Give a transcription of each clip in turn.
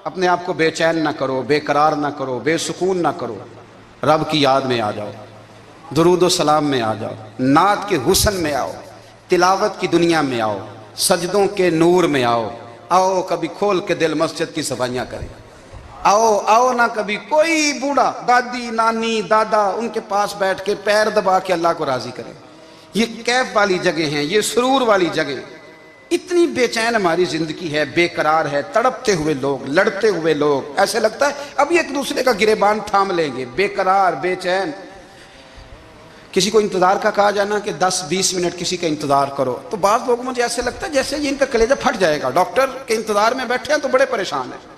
اپنے آپ کو بے چین نہ کرو، بے قرار نہ کرو، بے سکون نہ کرو، رب کی یاد میں آ جاؤ، درود و سلام میں آ جاؤ، نعت کے حسن میں آؤ، تلاوت کی دنیا میں آؤ، سجدوں کے نور میں آؤ، آؤ کبھی کھول کے دل مسجد کی صفائیاں کریں، آؤ آؤ نہ کبھی کوئی بوڑھا دادی نانی دادا ان کے پاس بیٹھ کے پیر دبا کے اللہ کو راضی کریں۔ یہ کیف والی جگہ ہیں، یہ سرور والی جگہ۔ اتنی بے چین ہماری زندگی ہے، بے قرار ہے، تڑپتے ہوئے لوگ، لڑتے ہوئے لوگ، ایسے لگتا ہے ابھی ایک دوسرے کا گریبان تھام لیں گے، بے قرار بے چین۔ کسی کو انتظار کا کہا جانا کہ 10-20 منٹ کسی کا انتظار کرو، تو بعض لوگوں مجھے ایسے لگتا ہے جیسے یہ ان کا کلیجہ پھٹ جائے گا، ڈاکٹر کے انتظار میں بیٹھے ہیں تو بڑے پریشان ہیں۔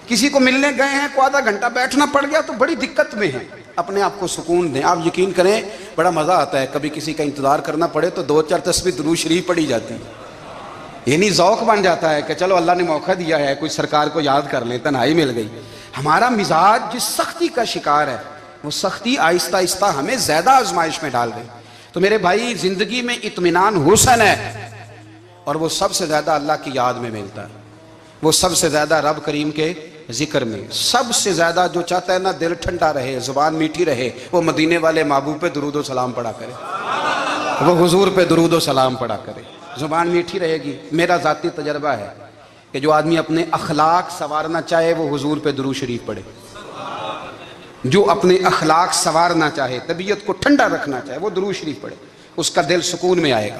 کسی کو ملنے گئے ہیں کو آدھا گھنٹہ بیٹھنا پڑ گیا تو بڑی دقت میں ہیں۔ اپنے آپ کو سکون دیں۔ آپ یقین کریں بڑا مزہ آتا ہے کبھی کسی کا انتظار کرنا پڑے تو 2-4 تسبیح درود شریف پڑھی جاتی ہے، یعنی ذوق بن جاتا ہے کہ چلو اللہ نے موقع دیا ہے، کوئی سرکار کو یاد کر لیں، تنہائی مل گئی۔ ہمارا مزاج جس سختی کا شکار ہے وہ سختی آہستہ آہستہ ہمیں زیادہ آزمائش میں ڈال گئی۔ تو میرے بھائی زندگی میں اطمینان حسن ہے، اور وہ سب سے زیادہ اللہ کی یاد میں ملتا ہے، وہ سب سے زیادہ رب کریم کے ذکر میں۔ سب سے زیادہ جو چاہتا ہے نا دل ٹھنڈا رہے، زبان میٹھی رہے، وہ مدینے والے محبوب پہ درود و سلام پڑھا کرے، وہ حضور پہ درود و سلام پڑھا کرے، زبان میٹھی رہے گی۔ میرا ذاتی تجربہ ہے کہ جو آدمی اپنے اخلاق سنوارنا چاہے وہ حضور پہ درود شریف پڑھے، جو اپنے اخلاق سنوارنا چاہے، طبیعت کو ٹھنڈا رکھنا چاہے، وہ درود شریف پڑھے، اس کا دل سکون میں آئے گا۔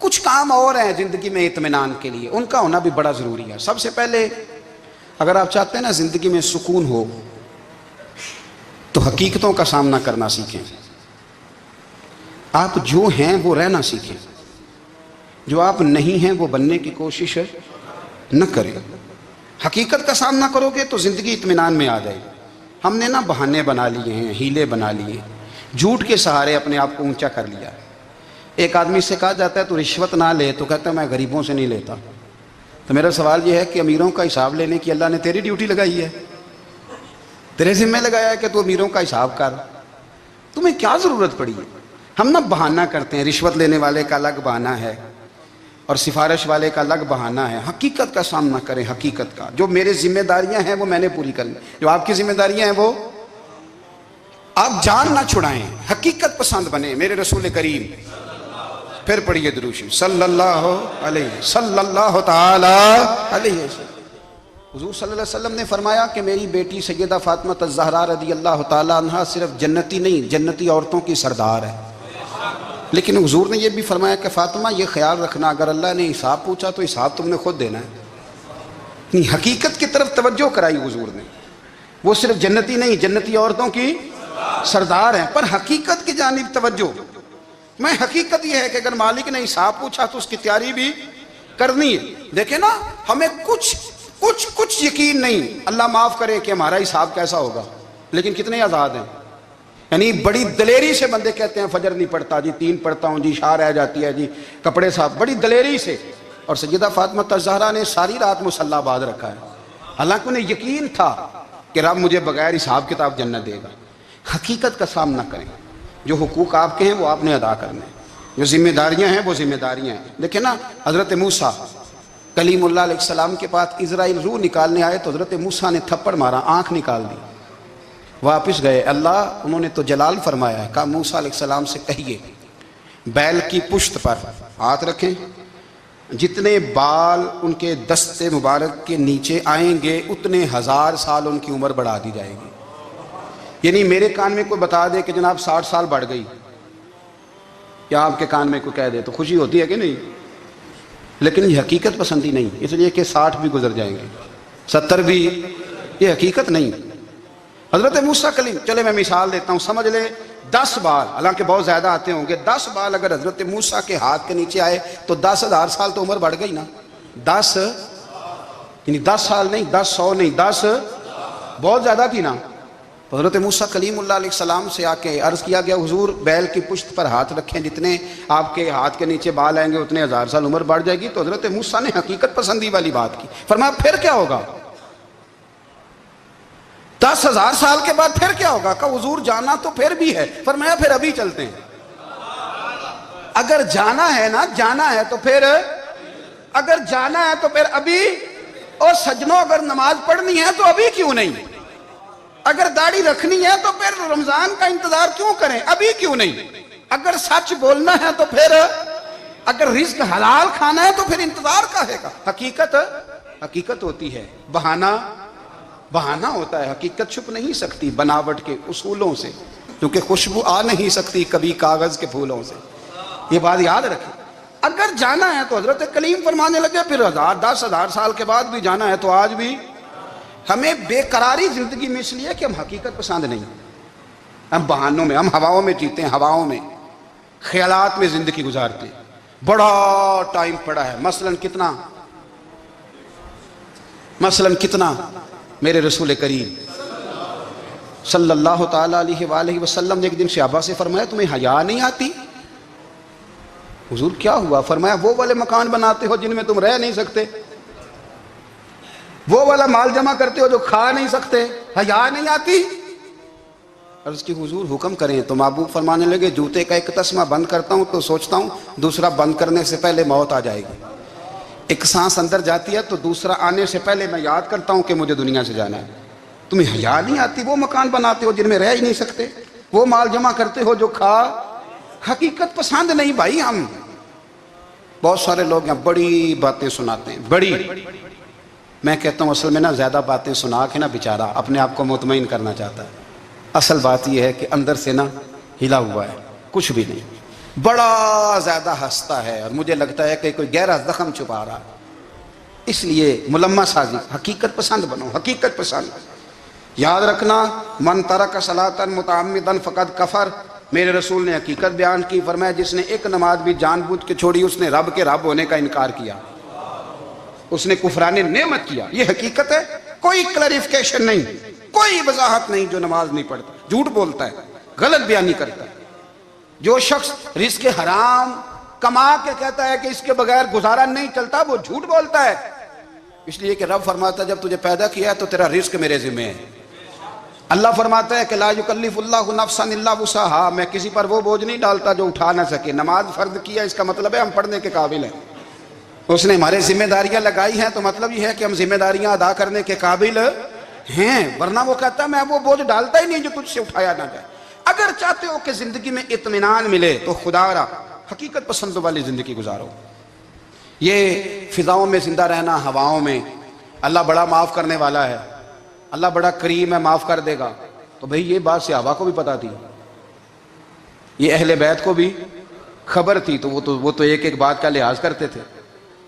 کچھ کام اور ہیں زندگی میں اطمینان کے لیے، ان کا ہونا بھی بڑا ضروری ہے۔ سب سے پہلے اگر آپ چاہتے ہیں نا زندگی میں سکون ہو تو حقیقتوں کا سامنا کرنا سیکھیں۔ آپ جو ہیں وہ رہنا سیکھیں، جو آپ نہیں ہیں وہ بننے کی کوشش نہ کریں۔ حقیقت کا سامنا کرو گے تو زندگی اطمینان میں آ جائے گی۔ ہم نے نا بہانے بنا لیے ہیں، ہیلے بنا لیے، جھوٹ کے سہارے اپنے آپ کو اونچا کر لیا۔ ایک آدمی سے کہا جاتا ہے تو رشوت نہ لے، تو کہتا ہے میں غریبوں سے نہیں لیتا۔ تو میرا سوال یہ ہے کہ امیروں کا حساب لینے کی اللہ نے تیری ڈیوٹی لگائی ہے، تیرے ذمہ لگایا ہے کہ تو امیروں کا حساب کر، تمہیں کیا ضرورت پڑی ہے؟ ہم نا بہانہ کرتے ہیں، رشوت لینے والے کا الگ بہانہ ہے اور سفارش والے کا الگ بہانہ ہے۔ حقیقت کا سامنا کریں، حقیقت کا۔ جو میرے ذمہ داریاں ہیں وہ میں نے پوری کرنی، جو آپ کی ذمہ داریاں ہیں وہ آپ جان نہ چھڑائیں، حقیقت پسند بنیں۔ میرے رسول کریم، پھر پڑھیے درود شریف صلی اللہ تعالی علیہ وسلم۔ حضور صلی اللہ علیہ وسلم نے فرمایا کہ میری بیٹی سیدہ فاطمہ الزہرا رضی اللہ تعالی عنہا صرف جنتی نہیں، جنتی عورتوں کی سردار ہے۔ لیکن حضور نے یہ بھی فرمایا کہ فاطمہ یہ خیال رکھنا اگر اللہ نے حساب پوچھا تو حساب تم نے خود دینا ہے۔ حقیقت کی طرف توجہ کرائی حضور نے، وہ صرف جنتی نہیں، جنتی عورتوں کی سردار ہیں، پر حقیقت کی جانب توجہ۔ میں حقیقت یہ ہے کہ اگر مالک نے حساب پوچھا تو اس کی تیاری بھی کرنی ہے۔ دیکھیں نا ہمیں کچھ یقین نہیں، اللہ معاف کرے کہ ہمارا حساب کیسا ہوگا، لیکن کتنے آزاد ہیں۔ یعنی بڑی دلیری سے بندے کہتے ہیں فجر نہیں پڑھتا جی، 3 پڑھتا ہوں جی، شاہ رہ جاتی ہے جی، کپڑے صاف، بڑی دلیری سے۔ اور سیدہ فاطمہ الزہرا نے ساری رات مصلی باندھ رکھا ہے، حالانکہ انہیں یقین تھا کہ رب مجھے بغیر حساب کتاب جنت دے گا۔ حقیقت کا سامنا کریں، جو حقوق آپ کے ہیں وہ آپ نے ادا کرنے ہیں، جو ذمہ داریاں ہیں وہ ذمہ داریاں ہیں۔ دیکھیں نا حضرت موسیٰ کلیم اللہ علیہ السلام کے پاس اسرائیل روح نکالنے آئے تو حضرت موسیٰ نے تھپڑ مارا، آنکھ نکال دی، واپس گئے۔ اللہ انہوں نے تو جلال فرمایا ہے، کہا موسیٰ علیہ السلام سے کہیے بیل کی پشت پر ہاتھ رکھیں، جتنے بال ان کے دستے مبارک کے نیچے آئیں گے اتنے 1000 سال ان کی عمر بڑھا دی جائے گی۔ یعنی میرے کان میں کوئی بتا دے کہ جناب 60 سال بڑھ گئی، یا آپ کے کان میں کوئی کہہ دے تو خوشی ہوتی ہے کہ نہیں؟ لیکن یہ حقیقت پسندی نہیں، اس لیے کہ 60 بھی گزر جائیں گے، 70 بھی، یہ حقیقت نہیں۔ حضرت موسیٰ کلیم، چلے میں مثال دیتا ہوں، سمجھ لے 10 بال، حالانکہ بہت زیادہ آتے ہوں گے، 10 بال اگر حضرت موسیٰ کے ہاتھ کے نیچے آئے تو 10,000 سال تو عمر بڑھ گئی نا۔ 10 یعنی 10 سال نہیں، 10 100 نہیں، 10 بہت زیادہ تھی نا۔ حضرت موسیٰ کلیم اللہ علیہ السلام سے آ کے عرض کیا گیا حضور بیل کی پشت پر ہاتھ رکھیں، جتنے آپ کے ہاتھ کے نیچے بال آئیں گے اتنے 1000 سال عمر بڑھ جائے گی۔ تو حضرت موسیٰ نے حقیقت پسندی والی بات کی، فرمایا پھر کیا ہوگا؟ 10,000 سال کے بعد پھر کیا ہوگا؟ کہا حضور جانا تو پھر بھی ہے، فرمایا پھر ابھی چلتے ہیں۔ اگر جانا ہے نا، جانا ہے تو پھر، اگر جانا ہے تو پھر ابھی اور سجنوں اگر نماز پڑھنی ہے تو ابھی کیوں نہیں؟ اگر داڑھی رکھنی ہے تو پھر رمضان کا انتظار کیوں کریں؟ ابھی کیوں نہیں؟ اگر سچ بولنا ہے تو پھر، اگر رزق حلال کھانا ہے تو پھر انتظار کاہے کا؟ حقیقت ہوتی ہے، بہانہ ہوتا ہے، حقیقت چھپ نہیں سکتی بناوٹ کے اصولوں سے، کیونکہ خوشبو آ نہیں سکتی کبھی کاغذ کے پھولوں سے۔ یہ بات یاد رکھیں۔ اگر جانا ہے تو حضرت کلیم فرمانے لگے پھر 10,000 سال کے بعد بھی جانا ہے تو آج بھی ہمیں بے قراری زندگی میں اس لیے کہ ہم حقیقت پسند نہیں، ہم بہانوں میں، ہم ہواؤں میں جیتے ہیں، ہواؤں میں، خیالات میں زندگی گزارتے ہیں۔ بڑا ٹائم پڑا ہے، مثلاً کتنا میرے رسول کریم صلی اللہ تعالیٰ علیہ وآلہ وسلم نے ایک دن صحابہ سے فرمایا تمہیں حیا نہیں آتی؟ حضور کیا ہوا؟ فرمایا وہ والے مکان بناتے ہو جن میں تم رہ نہیں سکتے، وہ والا مال جمع کرتے ہو جو کھا نہیں سکتے، حیا نہیں آتی؟ عرض کی حضور حکم کریں تو محبوب فرمانے لگے جوتے کا ایک تسمہ بند کرتا ہوں تو سوچتا ہوں دوسرا بند کرنے سے پہلے موت آ جائے گی، ایک سانس اندر جاتی ہے تو دوسرا آنے سے پہلے میں یاد کرتا ہوں کہ مجھے دنیا سے جانا ہے۔ تمہیں حیا نہیں آتی؟ وہ مکان بناتے ہو جن میں رہ ہی نہیں سکتے، وہ مال جمع کرتے ہو جو کھا، حقیقت پسند نہیں بھائی ہم۔ بہت سارے لوگ یہاں بڑی باتیں سناتے ہیں، بڑی، میں کہتا ہوں اصل میں نا زیادہ باتیں سنا کے نا بیچارہ اپنے آپ کو مطمئن کرنا چاہتا ہے، اصل بات یہ ہے کہ اندر سے نا ہلا ہوا ہے، کچھ بھی نہیں، بڑا زیادہ ہنستا ہے اور مجھے لگتا ہے کہ کوئی گہرا زخم چھپا رہا ہے۔ اس لیے ملمہ سازی، حقیقت پسند بنو، حقیقت پسند۔ یاد رکھنا من ترک صلاۃ متعمدا فقد کفر، میرے رسول نے حقیقت بیان کی، فرمایا جس نے ایک نماز بھی جان بوجھ کے چھوڑی اس نے رب کے رب ہونے کا انکار کیا، اس نے کفران نعمت کیا۔ یہ حقیقت ہے، کوئی کلیریفیکیشن نہیں، کوئی وضاحت نہیں۔ جو نماز نہیں پڑھتا جھوٹ بولتا ہے، غلط بیانی کرتا ہے۔ جو شخص رزق حرام کما کے کہتا ہے کہ اس کے بغیر گزارا نہیں چلتا، وہ جھوٹ بولتا ہے، اس لیے کہ رب فرماتا ہے جب تجھے پیدا کیا ہے تو تیرا رزق میرے ذمہ ہے۔ اللہ فرماتا ہے کہ لا یکلف اللہ نفسا الا وسعہا، میں کسی پر وہ بوجھ نہیں ڈالتا جو اٹھا نہ سکے۔ نماز فرض کیا اس کا مطلب ہے ہم پڑھنے کے قابل ہیں، اس نے ہمارے ذمہ داریاں لگائی ہیں تو مطلب یہ ہے کہ ہم ذمہ داریاں ادا کرنے کے قابل ہیں، ورنہ وہ کہتا ہے میں وہ بوجھ ڈالتا ہی نہیں جو تجھ سے اٹھایا نہ جائے۔ اگر چاہتے ہو کہ زندگی میں اطمینان ملے تو خدا را حقیقت پسند والی زندگی گزارو۔ یہ فضاؤں میں زندہ رہنا، ہواؤں میں، اللہ بڑا معاف کرنے والا ہے، اللہ بڑا کریم ہے، معاف کر دے گا، تو بھئی یہ بات صحابہ کو بھی پتا تھی، یہ اہل بیت کو بھی خبر تھی، تو وہ تو ایک ایک بات کا لحاظ کرتے تھے۔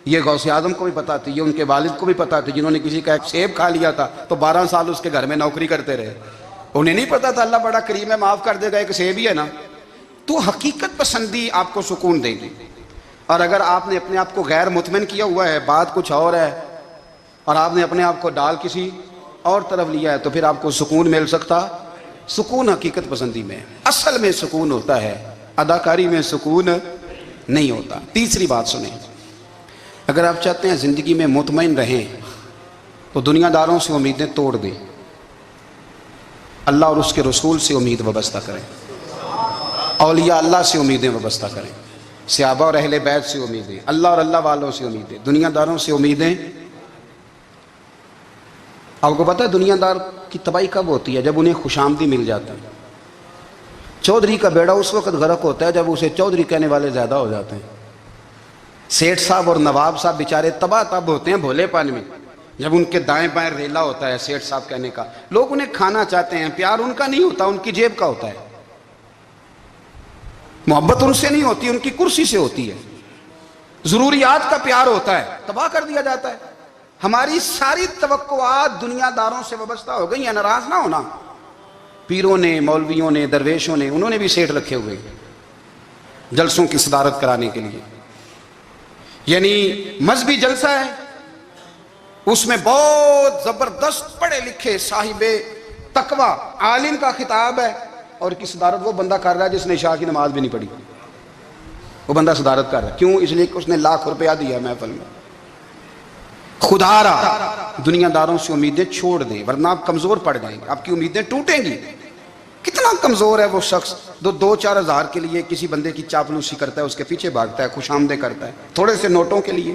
یہ غوث اعظم کو بھی پتا تھی، یہ ان کے والد کو بھی پتا تھی، جنہوں نے کسی کا ایک سیب کھا لیا تھا تو 12 سال اس کے گھر میں نوکری کرتے رہے، انہیں نہیں پتا تھا اللہ بڑا کریم ہے، معاف کر دے گا، ایک سیب ہی ہے نا۔ تو حقیقت پسندی آپ کو سکون دے گی، اور اگر آپ نے اپنے آپ کو غیر مطمئن کیا ہوا ہے، بات کچھ اور ہے، اور آپ نے اپنے آپ کو ڈال کسی اور طرف لیا ہے، تو پھر آپ کو سکون مل سکتا؟ سکون حقیقت پسندی میں، اصل میں سکون ہوتا ہے، اداکاری میں سکون نہیں ہوتا۔ تیسری بات سنیں، اگر آپ چاہتے ہیں زندگی میں مطمئن رہیں تو دنیا داروں سے امیدیں توڑ دیں، اللہ اور اس کے رسول سے امید وابستہ کریں، اولیاء اللہ سے امیدیں وابستہ کریں، صحابہ اور اہل بیت سے امیدیں، اللہ اور اللہ والوں سے امیدیں، دنیا داروں سے امیدیں۔ آپ کو پتہ ہے دنیا دار کی تباہی کب ہوتی ہے؟ جب انہیں خوش آمدی مل جاتا ہے۔ چودھری کا بیڑا اس وقت غرق ہوتا ہے جب اسے چودھری کہنے والے زیادہ ہو جاتے ہیں۔ سیٹھ صاحب اور نواب صاحب بیچارے تباہ تب ہوتے ہیں بھولے پن میں، جب ان کے دائیں بائیں ریلا ہوتا ہے سیٹھ صاحب کہنے کا، لوگ انہیں کھانا چاہتے ہیں، پیار ان کا نہیں ہوتا، ان کی جیب کا ہوتا ہے، محبت ان سے نہیں ہوتی، ان کی کرسی سے ہوتی ہے، ضروریات کا پیار ہوتا ہے، تباہ کر دیا جاتا ہے۔ ہماری ساری توقعات دنیا داروں سے وابستہ ہو گئی ہیں، ناراض نہ ہونا۔ پیروں نے، مولویوں نے، درویشوں نے، انہوں نے بھی سیٹ رکھے ہوئے جلسوں کی صدارت کرانے کے لیے، یعنی مذہبی جلسہ ہے، اس میں بہت زبردست پڑھے لکھے صاحب تقوی عالم کا خطاب ہے، اور کی صدارت وہ بندہ کر رہا ہے جس نے عشاء کی نماز بھی نہیں پڑھی، وہ بندہ صدارت کر رہا ہے، کیوں؟ اس لیے کہ اس نے ₹1,00,000 دیا محفل میں۔ خدا را دنیا داروں سے امیدیں چھوڑ دیں ورنہ آپ کمزور پڑ جائیں گے، آپ کی امیدیں ٹوٹیں گی۔ کتنا کمزور ہے وہ شخص جو 2-4 ہزار کے لیے کسی بندے کی چاپلوسی کرتا ہے، اس کے پیچھے بھاگتا ہے، خوش آمدیں کرتا ہے، تھوڑے سے نوٹوں کے لیے۔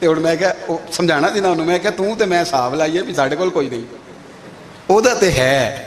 ਤੇ ਹੁਣ ਮੈਂ ਕਿਹਾ ਉਹ ਸਮਝਾਣਾ ਸੀ ਨਾ ਉਹਨੂੰ, ਮੈਂ ਕਿਹਾ ਤੂੰ ਤੇ ਮੈਂ ਹਿਸਾਬ ਲਾਈਏ ਵੀ ਸਾਡੇ ਕੋਲ ਕੋਈ ਨਹੀਂ, ਉਹਦਾ ਤੇ ਹੈ।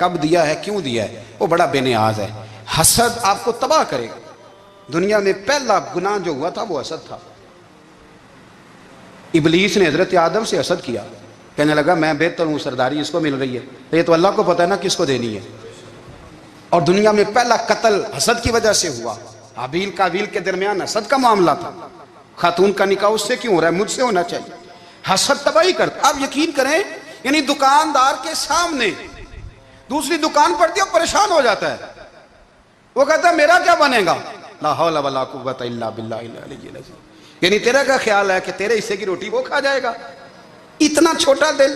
کب دیا ہے، کیوں دیا ہے، وہ بڑا بے نیاز ہے۔ حسد آپ کو تباہ کرے گا۔ دنیا میں پہلا گناہ جو ہوا تھا وہ حسد تھا۔ ابلیس نے حضرت آدم سے حسد کیا، کہنے لگا میں بہتر ہوں، سرداری اس کو مل رہی ہے، یہ تو اللہ کو پتہ ہے نا کس کو دینی ہے۔ اور دنیا میں پہلا قتل حسد کی وجہ سے ہوا۔ حابیل قابیل کے درمیان حسد کا معاملہ تھا، خاتون کا نکاح اس سے کیوں ہو رہا ہے، مجھ سے ہونا چاہیے۔ حسد تباہی کرتا۔ آپ یقین کریں، یعنی دکاندار کے سامنے دوسری دکان پڑتی ہے، پریشان ہو جاتا ہے، وہ کہتا ہے میرا کیا بنے گا، لا حول ولا قوت الا باللہ العلی العظیم۔ یعنی تیرا کیا خیال ہے کہ تیرے حصے کی روٹی وہ کھا جائے گا؟ اتنا چھوٹا دل،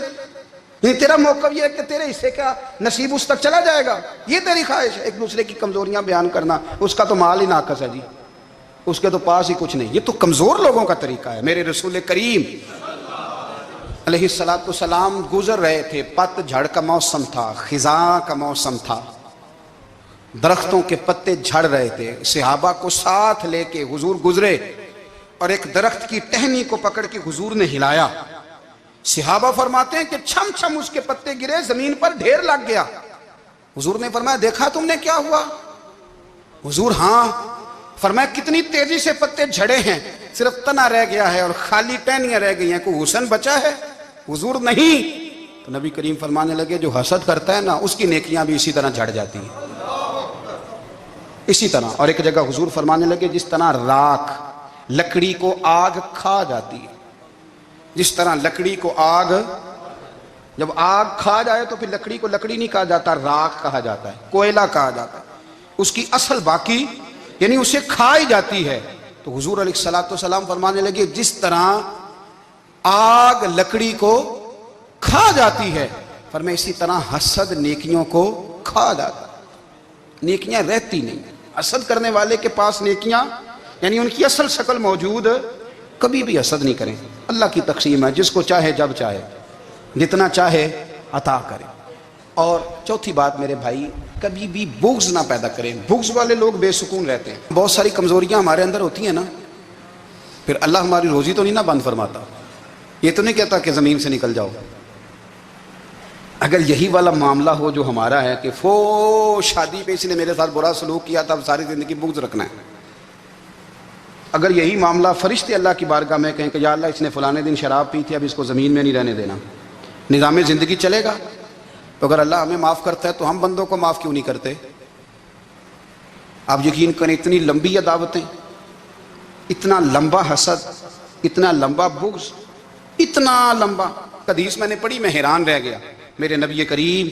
یعنی تیرا موقف یہ ہے کہ تیرے حصے کا نصیب اس تک چلا جائے گا، یہ تیری خواہش ہے۔ ایک دوسرے کی کمزوریاں بیان کرنا، اس کا تو مال ہی ناقص ہے جی، اس کے تو پاس ہی کچھ نہیں، یہ تو کمزور لوگوں کا طریقہ ہے۔ میرے رسول کریم علیہ السلام گزر رہے تھے، پت جھڑ کا موسم تھا، خزاں کا موسم تھا، درختوں کے پتے جھڑ رہے تھے، صحابہ کو ساتھ لے کے حضور گزرے اور ایک درخت کی ٹہنی کو پکڑ کے حضور نے ہلایا۔ صحابہ فرماتے ہیں کہ چھم چھم اس کے پتے گرے، زمین پر ڈھیر لگ گیا۔ حضور نے فرمایا دیکھا تم نے کیا ہوا؟ حضور ہاں۔ فرمایا کتنی تیزی سے پتے جھڑے ہیں، صرف تنا رہ گیا ہے اور خالی ٹہنیاں رہ گئی ہیں، کوئی حسن بچا ہے؟ حضور نہیں۔ تو نبی کریم فرمانے لگے جو حسد کرتا ہے نا، اس کی نیکیاں بھی اسی طرح جھڑ جاتی ہیں، اسی طرح۔ اور ایک جگہ حضور فرمانے لگے جس طرح راکھ لکڑی کو آگ کھا جاتی ہے، جس طرح لکڑی کو آگ، جب آگ کھا جائے تو پھر لکڑی کو لکڑی نہیں کہا جاتا، راکھ کہا جاتا ہے، کوئلہ کہا جاتا ہے، اس کی اصل باقی یعنی اسے کھائی جاتی ہے۔ تو حضور علیہ السلام فرمانے لگے جس طرح آگ لکڑی کو کھا جاتی ہے، فرمایا اسی طرح حسد نیکیوں کو کھا جاتا ہے، نیکیاں رہتی نہیں۔ حسد کرنے والے کے پاس نیکیاں یعنی ان کی اصل شکل موجود، کبھی بھی حسد نہیں کریں۔ اللہ کی تقسیم ہے، جس کو چاہے جب چاہے جتنا چاہے عطا کرے۔ اور چوتھی بات میرے بھائی، کبھی بھی بغض نہ پیدا کریں۔ بغض والے لوگ بے سکون رہتے ہیں۔ بہت ساری کمزوریاں ہمارے اندر ہوتی ہیں نا، پھر اللہ ہماری روزی تو نہیں نہ بند فرماتا، یہ تو نہیں کہتا کہ زمین سے نکل جاؤ۔ اگر یہی والا معاملہ ہو جو ہمارا ہے کہ شادی پہ اس نے میرے ساتھ برا سلوک کیا تھا، اب ساری زندگی بغض رکھنا ہے، اگر یہی معاملہ فرشتے اللہ کی بارگاہ میں کہیں کہ یا اللہ اس نے فلانے دن شراب پی تھی، اب اس کو زمین میں نہیں رہنے دینا، نظام زندگی چلے گا؟ تو اگر اللہ ہمیں معاف کرتا ہے تو ہم بندوں کو معاف کیوں نہیں کرتے؟ آپ یقین کریں، اتنی لمبی عداوتیں، اتنا لمبا حسد، اتنا لمبا بغض، اتنا لمبا۔ حدیث میں نے پڑھی، میں حیران رہ گیا۔ میرے نبی کریم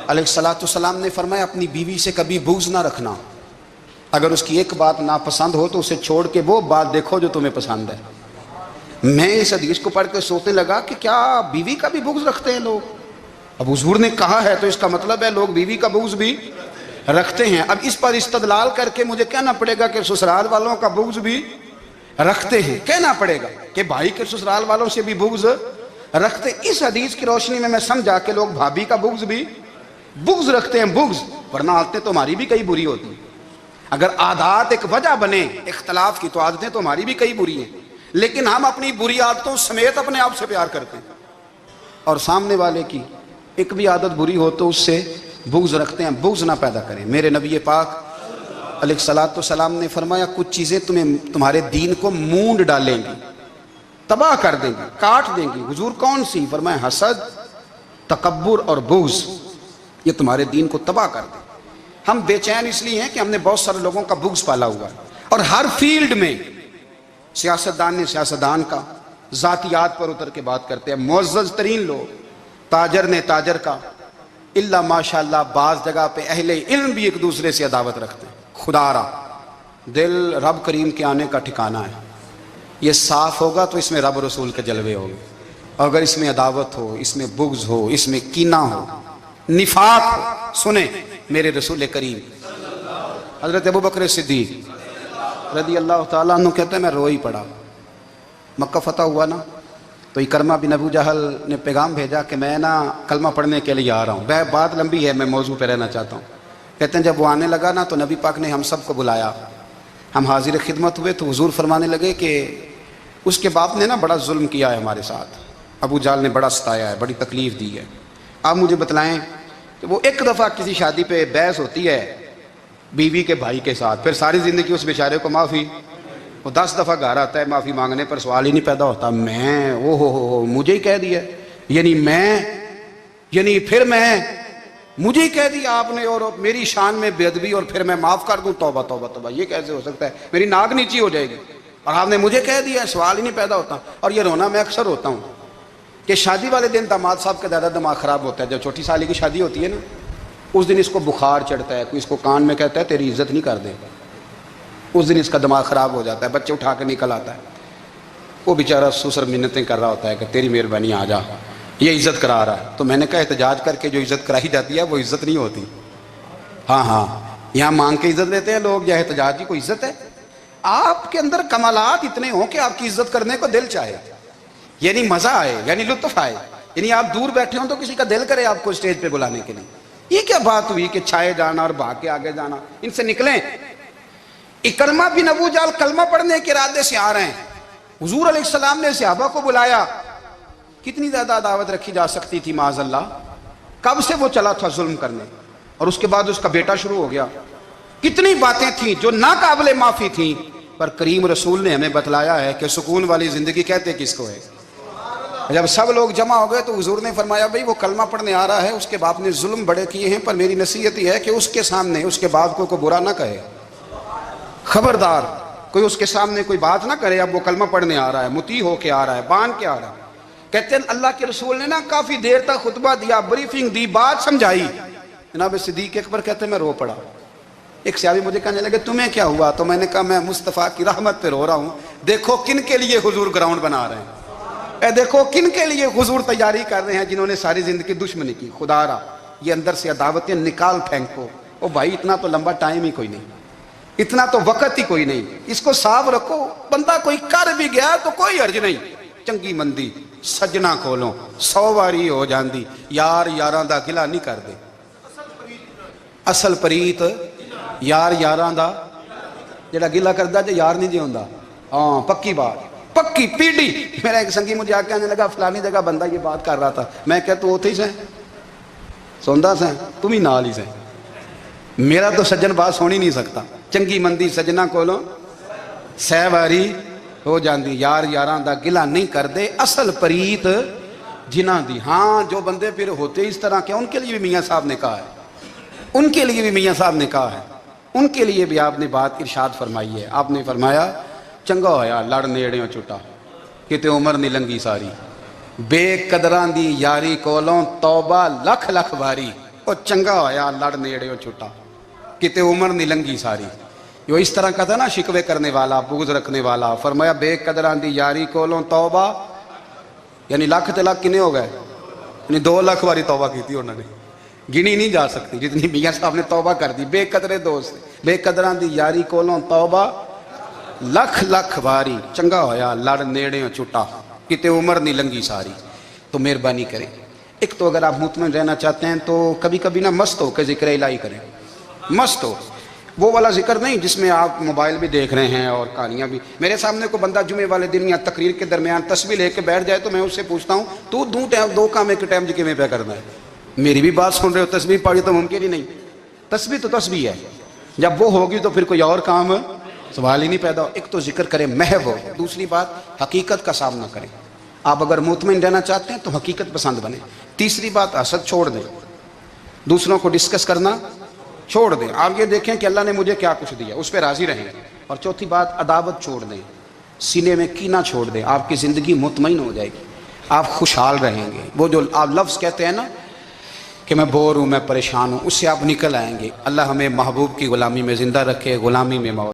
علیہ السلام نے فرمایا اپنی بیوی سے کبھی بغض نہ رکھنا، اگر اس کی ایک بات ناپسند ہو تو اسے چھوڑ کے وہ بات دیکھو جو تمہیں پسند ہے۔ میں اس حدیث کو پڑھ کے سوچنے لگا کہ کیا بیوی کا بھی بغض رکھتے ہیں لوگ؟ اب حضور نے کہا ہے تو اس کا مطلب ہے لوگ بیوی کا بغض بھی رکھتے ہیں۔ اب اس پر استدلال کر کے مجھے کہنا پڑے گا کہ سسرال والوں کا بغض بھی رکھتے ہیں، کہنا پڑے گا کہ بھائی کے سسرال والوں سے بھی بغض رکھتے۔ اس حدیث کی روشنی میں سمجھا کہ لوگ بھابھی کا بغض بھی بغض رکھتے ہیں، بغض، ورنہ عادتیں تو ہماری بھی کئی بری ہوتی ہیں۔ اگر عادات ایک وجہ بنے اختلاف کی تو عادتیں تو ہماری بھی کئی بری ہیں، لیکن ہم اپنی بری عادتوں سمیت اپنے آپ سے پیار کرتے ہیں، اور سامنے والے کی ایک بھی عادت بری ہو تو اس سے بغض رکھتے ہیں۔ بغض نہ پیدا کریں۔ میرے نبی پاک علیہ السلام نے فرمایا کچھ چیزیں تمہارے دین کو مونڈ ڈالیں گی، تباہ کر دیں گی، کاٹ دیں گی۔ حضور کون سی؟ فرمایا حسد، تکبر اور بغض، یہ تمہارے دین کو تباہ کر دیں۔ ہم بے چین اس لیے ہیں کہ ہم نے بہت سارے لوگوں کا بغض پالا ہوا ہے، اور ہر فیلڈ میں سیاستدان نے سیاستدان کا، ذاتیات پر اتر کے بات کرتے ہیں، معزز ترین لوگ، تاجر نے تاجر کا، اللہ ماشاءاللہ بعض جگہ پہ اہل علم بھی ایک دوسرے سے عداوت رکھتے ہیں۔ خدا را دل رب کریم کے آنے کا ٹھکانہ ہے، یہ صاف ہوگا تو اس میں رب رسول کے جلوے ہوں گے، اور اگر اس میں عداوت ہو، اس میں بغض ہو، اس میں کینہ ہو، نفاق ہو، سنیں میرے رسول کریم حضرت ابوبکر صدیق رضی اللہ تعالیٰ عنہ کہتے ہیں میں رو ہی پڑا۔ مکہ فتح ہوا نا، تو اکرمہ بن ابو جہل نے پیغام بھیجا کہ میں نا کلمہ پڑھنے کے لیے آ رہا ہوں۔ بات لمبی ہے، میں موضوع پہ رہنا چاہتا ہوں۔ کہتے ہیں جب وہ آنے لگا نا تو نبی پاک نے ہم سب کو بلایا، ہم حاضر خدمت ہوئے تو حضور فرمانے لگے کہ اس کے باپ نے نا بڑا ظلم کیا ہے ہمارے ساتھ، ابو جال نے بڑا ستایا ہے, بڑی تکلیف دی ہے. آپ مجھے بتلائیں کہ وہ ایک دفعہ کسی شادی پہ بحث ہوتی ہے بیوی کے بھائی کے ساتھ, پھر ساری زندگی اس بیچارے کو معافی, وہ 10 دفعہ گھر آتا ہے معافی مانگنے پر سوال ہی نہیں پیدا ہوتا, میں او ہو مجھے ہی کہہ دیا, یعنی پھر میں مجھے ہی کہہ دیا آپ نے, اور میری شان میں بے ادبی, اور پھر میں معاف کر دوں, توبہ توبہ توبہ, یہ کیسے ہو سکتا ہے, میری ناک نیچی ہو جائے گی, اور آپ نے مجھے کہہ دیا, سوال ہی نہیں پیدا ہوتا. اور یہ رونا میں اکثر ہوتا ہوں کہ شادی والے دن داماد صاحب کا زیادہ دماغ خراب ہوتا ہے. جب چھوٹی سالی کی شادی ہوتی ہے نا, اس دن اس کو بخار چڑھتا ہے, کوئی اس کو کان میں کہتا ہے تیری عزت نہیں کر دے, اس دن اس کا دماغ خراب ہو جاتا ہے, بچے اٹھا کے نکل آتا ہے, وہ بیچارہ سسر منتیں کر رہا ہوتا ہے کہ تیری مہربانی آ جا, یہ عزت کرا رہا ہے. تو میں نے کہا احتجاج کر کے جو عزت کرائی جاتی ہے وہ عزت نہیں ہوتی. ہاں یہاں مانگ کے عزت لیتے ہیں لوگ, یا احتجاج کی کوئی عزت ہے؟ آپ کے اندر کمالات اتنے ہوں کہ آپ کی عزت کرنے کو دل چاہے, یعنی مزہ آئے, یعنی لطف آئے, یعنی آپ دور بیٹھے ہوں تو کسی کا دل کرے آپ کو اسٹیج پہ بلانے کے لیے. یہ کیا بات ہوئی کہ چھائے جانا اور بھاگ کے آگے جانا, ان سے نکلیں. اکرمہ بن ابو جال کلمہ پڑھنے کے ارادے سے آ رہے ہیں, حضور علیہ السلام نے صحابہ کو بلایا. کتنی زیادہ دعوت رکھی جا سکتی تھی معاذ اللہ, کب سے وہ چلا تھا ظلم کرنے, اور اس کے بعد اس کا بیٹا شروع ہو گیا. کتنی باتیں تھیں جو ناقابل معافی تھیں, پر کریم رسول نے ہمیں بتلایا ہے کہ سکون والی زندگی کہتے کس کو ہے. جب سب لوگ جمع ہو گئے تو حضور نے فرمایا بھئی وہ کلمہ پڑھنے آ رہا ہے, اس کے باپ نے ظلم بڑے کیے ہیں, پر میری نصیحت یہ ہے کہ اس کے سامنے اس کے باپ کو کوئی برا نہ کہے, خبردار کوئی اس کے سامنے کوئی بات نہ کرے. اب وہ کلمہ پڑھنے آ رہا ہے, مطیع ہو کے آ رہا ہے, بان کے آ رہا ہے. کہتے ہیں اللہ کے رسول نے نا کافی دیر تک خطبہ دیا, بریفنگ دی, بات سمجھائی. جناب صدیق اکبر کہتے ہیں میں رو پڑا. ایک صحابی مجھے کہنے لگے تمہیں کیا ہوا؟ تو میں نے کہا میں مصطفیٰ کی رحمت پہ رو رہا ہوں. دیکھو کن کے لیے حضور گراؤنڈ بنا رہے ہیں, اے دیکھو کن کے لیے حضور تیاری کر رہے ہیں, جنہوں نے ساری زندگی دشمنی کی. خدا را یہ اندر سے عداوتیں نکال پھینکو. او بھائی اتنا تو لمبا ٹائم ہی کوئی نہیں, اتنا تو وقت ہی کوئی نہیں, اس کو صاف رکھو. بندہ کوئی کر بھی گیا تو کوئی حرج نہیں. چنگی مندی سجنا کولوں 100 واری ہو جاندی, یار یاراں دا گلا نہیں کر دے. اصل پریت یار یاراں دا جڑا گلا کردا جے یار نہیں جے ہوندا. ہاں پکی بات, پکی پیڑی. میرا ایک سنگی مجھے آ کے آنے لگا فلانی جگہ بندہ یہ بات کر رہا تھا. میں کہ تو اوتھے ہی سیں سوندا سیں, تم ہی نال ہی سیں. میرا تو سجن بات سن ہی نہیں سکتا. چنگی مندی سجنا کولوں 100 واری ہو جاندی, یار یاراں دا گلا نہیں کر دے. اصل پریت جنہاں دی. ہاں جو بندے پھر ہوتے اس طرح کے, ان کے لیے بھی میاں صاحب نے کہا ہے, ان کے لیے بھی میاں صاحب نے کہا ہے, ان کے لیے بھی آپ نے بات ارشاد فرمائی ہے. آپ نے فرمایا چنگا ہویا لڑ نیڑیوں چھٹا, کتے عمر نہیں لنگی ساری. بے قدران دی یاری کولوں توبہ لکھ لکھ باری. او چنگا ہویا لڑ نیڑیوں چھٹا, کتے عمر نہیں لنگی ساری. جو اس طرح کا تھا نا شکوے کرنے والا, بغض رکھنے والا. فرمایا بے قدران دی یاری کولوں توبہ, یعنی لاکھ تے لاکھ کنے ہو گئے, یعنی 2 لاکھ باری توبہ کی تھی انہوں نے, گنی نہیں جا سکتی جتنی میاں صاحب نے توبہ کر دی. بے قدرے دوست, بے قدران دی یاری کولوں توبہ لکھ لکھ باری. چنگا ہویا لڑ نیڑیوں چھٹا, کتے عمر نہیں لنگی ساری. تو مہربانی کریں, ایک تو اگر آپ مطمئن رہنا چاہتے ہیں تو کبھی کبھی نا مست ہو کے ذکر الہی کریں. مست ہو, وہ والا ذکر نہیں جس میں آپ موبائل بھی دیکھ رہے ہیں اور کہانیاں بھی. میرے سامنے کو بندہ جمعے والے دن یا تقریر کے درمیان تسبیح لے کے بیٹھ جائے تو میں اس سے پوچھتا ہوں تو 2 کام ایک ٹائم جی میں پہ کرنا ہے. میری بھی بات سن رہے ہو, تسبیح پڑھی تو ممکن ہی نہیں. تسبیح تو تسبیح ہے, جب وہ ہوگی تو پھر کوئی اور کام سوال ہی نہیں پیدا ہو. ایک تو ذکر کریں محو ہو, دوسری بات حقیقت کا سامنا کریں. آپ اگر مطمئن رہنا چاہتے ہیں تو حقیقت پسند بنیں. تیسری بات حسد چھوڑ دیں, دوسروں کو ڈسکس کرنا چھوڑ دیں. آپ یہ دیکھیں کہ اللہ نے مجھے کیا کچھ دیا, اس پہ راضی رہیں. اور چوتھی بات عداوت چھوڑ دیں, سینے میں کینہ چھوڑ دیں. آپ کی زندگی مطمئن ہو جائے گی, آپ خوشحال رہیں گے. وہ جو آپ لفظ کہتے ہیں نا کہ میں بور ہوں, میں پریشان ہوں, اس سے آپ نکل آئیں گے. اللہ ہمیں محبوب کی غلامی میں زندہ رکھے, غلامی میں موت.